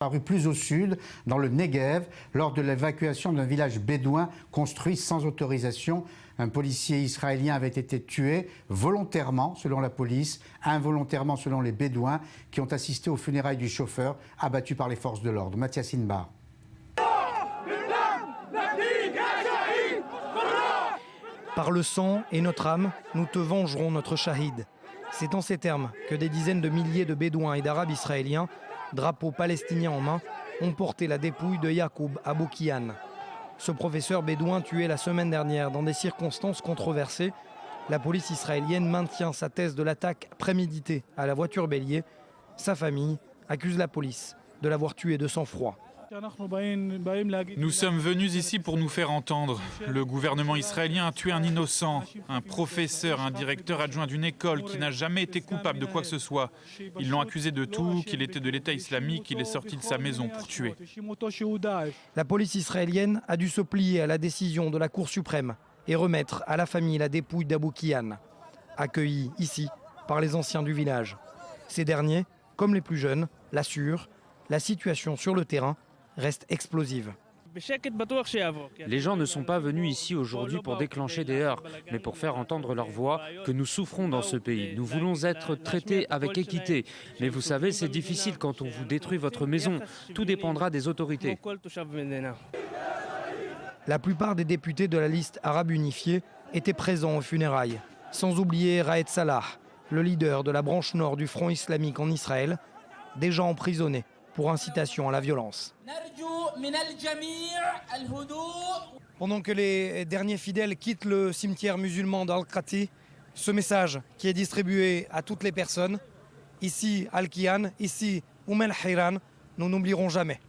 Paru plus au sud, dans le Negev, lors de l'évacuation d'un village bédouin construit sans autorisation. Un policier israélien avait été tué volontairement, selon la police, involontairement selon les bédouins qui ont assisté aux funérailles du chauffeur abattu par les forces de l'ordre. Mathias Inbar. Par le sang et notre âme, nous te vengerons, notre shahid. C'est en ces termes que des dizaines de milliers de Bédouins et d'Arabes israéliens, drapeaux palestiniens en main, ont porté la dépouille de Yacoub Abou Kian. Ce professeur bédouin tué la semaine dernière dans des circonstances controversées, la police israélienne maintient sa thèse de l'attaque préméditée à la voiture bélier. Sa famille accuse la police de l'avoir tué de sang-froid. Nous sommes venus ici pour nous faire entendre. Le gouvernement israélien a tué un innocent, un professeur, un directeur adjoint d'une école qui n'a jamais été coupable de quoi que ce soit. Ils l'ont accusé de tout, qu'il était de l'État islamique, il est sorti de sa maison pour tuer. La police israélienne a dû se plier à la décision de la Cour suprême et remettre à la famille la dépouille d'Abou Kian, accueillie ici par les anciens du village. Ces derniers, comme les plus jeunes, l'assurent, la situation sur le terrain reste explosive. Les gens ne sont pas venus ici aujourd'hui pour déclencher des heurts, mais pour faire entendre leur voix que nous souffrons dans ce pays. Nous voulons être traités avec équité. Mais vous savez, c'est difficile quand on vous détruit votre maison. Tout dépendra des autorités. La plupart des députés de la liste arabe unifiée étaient présents aux funérailles. Sans oublier Raed Salah, le leader de la branche nord du Front islamique en Israël, déjà emprisonné pour incitation à la violence. Pendant que les derniers fidèles quittent le cimetière musulman d'Al-Qati, ce message qui est distribué à toutes les personnes, ici Al-Kian, ici Umm el-Hiran, nous n'oublierons jamais.